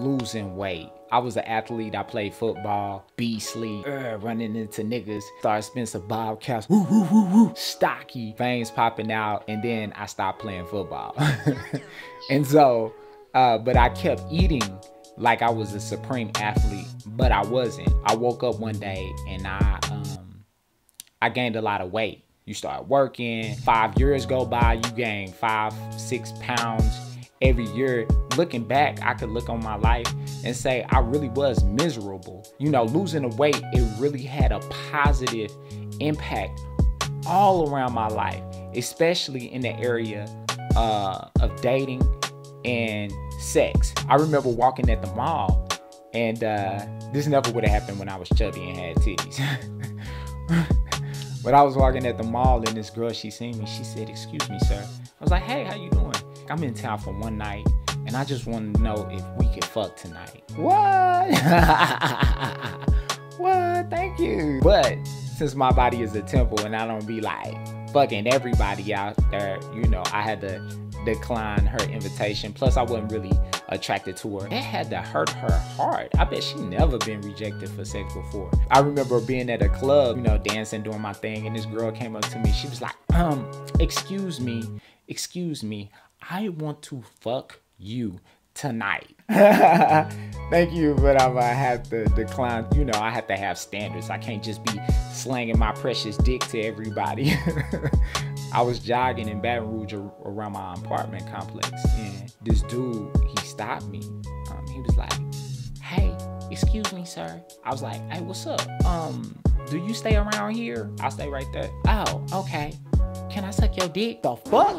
losing weight. I was an athlete. I played football, beastly, running into niggas. Started Spencer Bobcats, woo, woo, woo, woo, stocky, veins popping out, and then I stopped playing football. And so, but I kept eating like I was a supreme athlete, but I wasn't. I woke up one day and I gained a lot of weight. You start working, 5 years go by, you gain 5-6 pounds every year. Looking back, I could look on my life and say I really was miserable. You know, losing the weight, it really had a positive impact all around my life, especially in the area of dating and sex. I remember walking at the mall, and this never would have happened when I was chubby and had titties. But I was walking at the mall, and this girl, she seen me. She said, "Excuse me, sir." I was like, "Hey, how you doing? I'm in town for one night, and I just want to know if we could fuck tonight." What? What? Thank you. But since my body is a temple and I don't be like fucking everybody out there, you know, I had to decline her invitation. Plus, I wasn't really attracted to her. That had to hurt her heart. I bet she never been rejected for sex before. I remember being at a club, you know, dancing, doing my thing, and this girl came up to me. She was like, excuse me, I want to fuck you tonight." Thank you, but I'm gonna have to decline. You know, I have to have standards. I can't just be slanging my precious dick to everybody. I was jogging in Baton Rouge around my apartment complex, and this dude, he stopped me. He was like, "Hey, excuse me, sir." I was like, "Hey, what's up? Do you stay around here?" I stay right there. "Oh, okay. Can I suck your dick?" The fuck?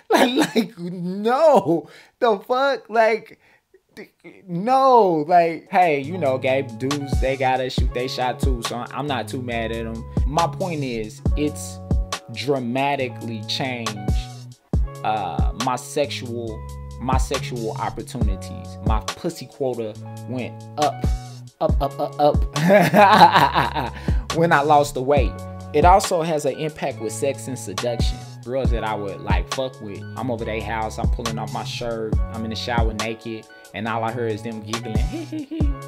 like, no. The fuck? Like, no. Like, hey, you know, gay dudes, they gotta shoot they shot too, so I'm not too mad at them. My point is, it's dramatically changed my sexual opportunities. My pussy quota went up when I lost the weight. It also has an impact with sex and seduction. Girls that I would like fuck with, I'm over their house, I'm pulling off my shirt, I'm in the shower naked, and all I heard is them giggling.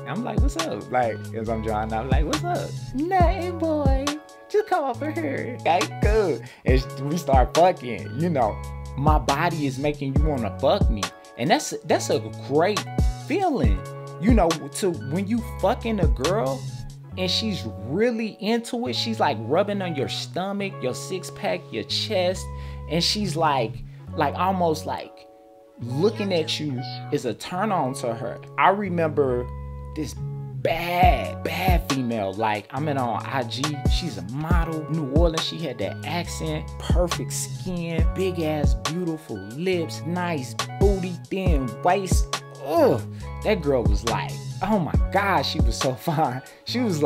I'm like, "What's up?" Like, as I'm drawing out, like, "What's up?" "Nothing, boy. Just come over here." Okay, good. And we start fucking. You know, my body is making you want to fuck me, and that's a great feeling. You know, to when you fucking a girl and she's really into it. She's like rubbing on your stomach, your six pack, your chest, and she's like almost like looking at you is a turn on to her. I remember this bad female, like I'm in on IG, she's a model, New Orleans, she had that accent, perfect skin, big ass beautiful lips, nice booty, thin waist. Ugh, that girl was like, oh my God, she was so fine. She was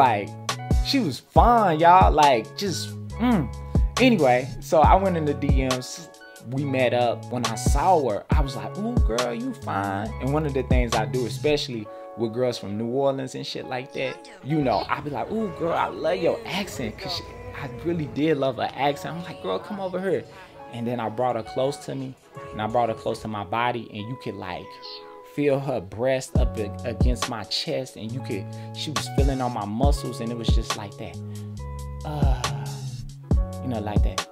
fine, y'all, like just Anyway, so I went in the DMs, we met up. When I saw her, I was like, ooh, girl, you fine. And one of the things I do, especially with girls from New Orleans and shit like that, you know, I be like, ooh, girl, I love your accent, because I really did love her accent. I'm like, girl, come over here. And then I brought her close to me, and I brought her close to my body, and you could like feel her breast up against my chest, and she was feeling on my muscles, and it was just like that. You know, like that.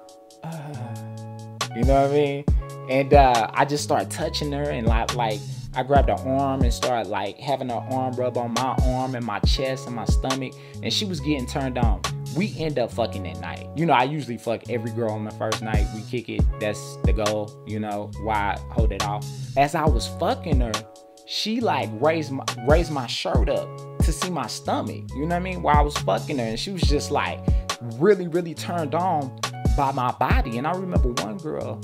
You know what I mean? And I just started touching her, and like I grabbed her arm and started like having her arm rub on my arm and my chest and my stomach, and she was getting turned on. We end up fucking that night. You know, I usually fuck every girl on the first night. We kick it. That's the goal, you know, why I hold it off. As I was fucking her, she like raised my shirt up to see my stomach. You know what I mean? While I was fucking her, and she was just like really, really turned on by my body. And I remember one girl,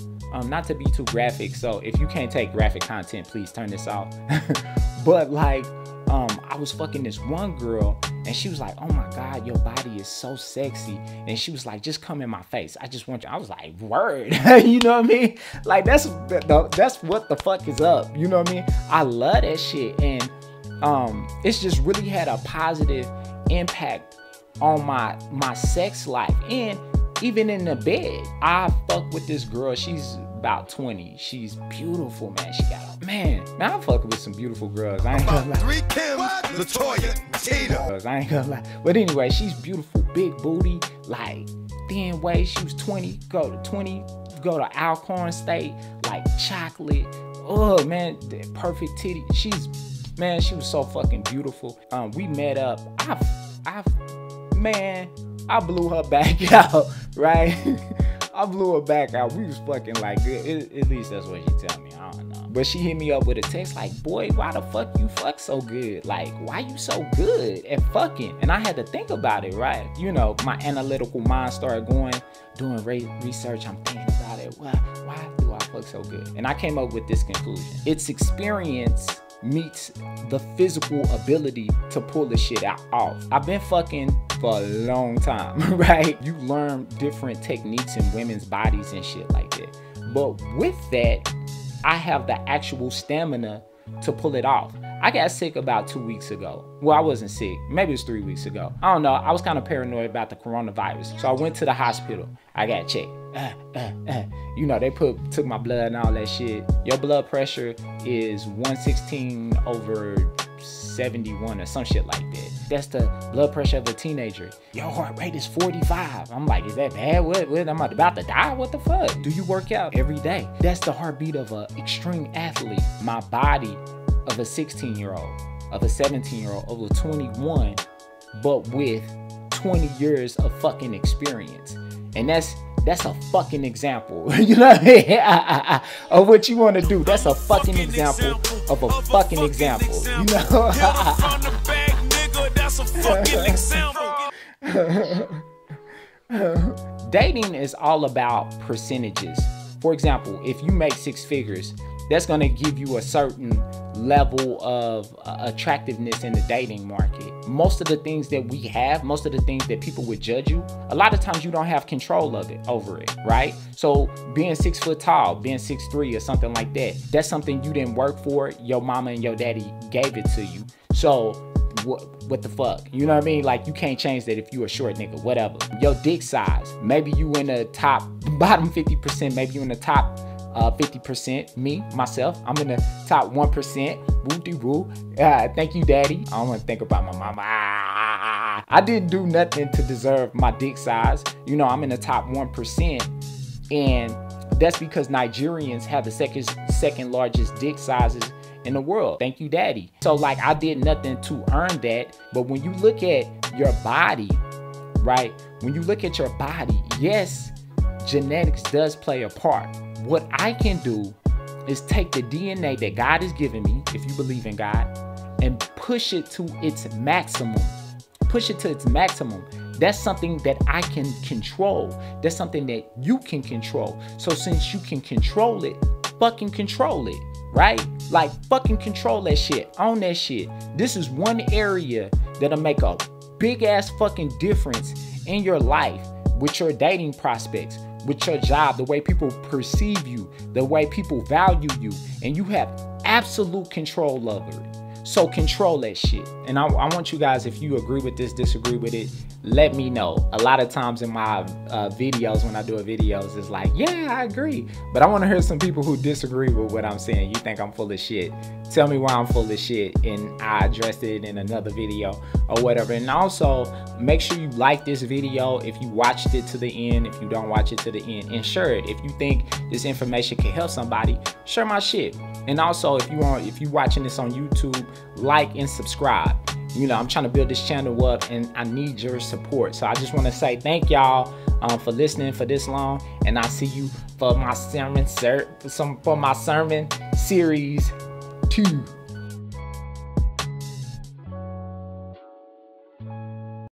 not to be too graphic, so if you can't take graphic content, please turn this off. But like, I was fucking this one girl, and she was like, oh my God, your body is so sexy. And she was like, just come in my face, I just want you. I was like, word. You know what I mean? Like, that's what the fuck is up. You know what I mean? I love that shit. And it's just really had a positive impact on my sex life. And even in the bed, I fuck with this girl. She's about 20. She's beautiful, man. She got a man. I'm fucking with some beautiful girls. I ain't gonna lie. 3 Kims, LaToya, Tita. I ain't gonna lie. But anyway, she's beautiful, big booty, like thin waist. She was 20. Go to Alcorn State, like chocolate. Oh man, perfect titty. She was so fucking beautiful. We met up. I blew her back out, right? I blew her back out. We was fucking like good. At least that's what she tell me. I don't know. But she hit me up with a text like, boy, why the fuck you fuck so good? Like, why you so good at fucking? And I had to think about it, right? You know, my analytical mind started going, doing research. I'm thinking about it. Why do I fuck so good? And I came up with this conclusion. It's experience meets the physical ability to pull the shit off. I've been fucking for a long time, right? You learn different techniques in women's bodies and shit like that. But with that, I have the actual stamina to pull it off. I got sick about 2 weeks ago. Well, I wasn't sick. Maybe it was 3 weeks ago. I don't know. I was kind of paranoid about the coronavirus. So I went to the hospital. I got checked. You know, they took my blood and all that shit. Your blood pressure is 116/71 or some shit like that. That's the blood pressure of a teenager. Your heart rate is 45. I'm like, is that bad? What? I'm about to die? What the fuck? Do you work out every day? That's the heartbeat of an extreme athlete. My body of a 16-year-old, of a 17-year-old, of a 21, but with 20 years of fucking experience. And that's a fucking example, you know what I mean? Of what you want to do. That's a fucking example of a fucking example, you know? Dating is all about percentages. For example, if you make 6 figures, that's going to give you a certain level of attractiveness in the dating market. Most of the things that we have, most of the things that people would judge you, a lot of times you don't have control of it, over it, right? So being 6 foot tall, being 6'3" or something like that, that's something you didn't work for. Your mama and your daddy gave it to you. So what the fuck? You know what I mean? Like, you can't change that if you a short nigga, whatever. Your dick size, maybe you in the bottom 50%, maybe you in the top 50%. Me, myself, I'm in the top 1%. Woo-de-woo. Thank you, daddy. I don't want to think about my mama. I didn't do nothing to deserve my dick size. You know, I'm in the top 1%. And that's because Nigerians have the second largest dick sizes in the world. Thank you, daddy. So like, I did nothing to earn that. But when you look at your body, right? When you look at your body, yes, genetics does play a part. What I can do is take the DNA that God has given me, if you believe in God, and push it to its maximum. Push it to its maximum. That's something that I can control. That's something that you can control. So since you can control it, fucking control it, right? Like, fucking control that shit. Own that shit. This is one area that'll make a big ass fucking difference in your life, with your dating prospects, with your job, the way people perceive you, the way people value you, and you have absolute control over it. So control that shit. And I want you guys, if you agree with this, disagree with it, let me know. A lot of times in my videos, when I do videos, it's like, yeah, I agree. But I want to hear some people who disagree with what I'm saying. You think I'm full of shit. Tell me why I'm full of shit, and I addressed it in another video or whatever. And also, make sure you like this video if you watched it to the end. If you don't watch it to the end, and share it. If you think this information can help somebody, share my shit. And also, if you watching this on YouTube, like and subscribe. You know, I'm trying to build this channel up, and I need your support. So I just want to say thank y'all for listening for this long, and I'll see you for my sermon series 2.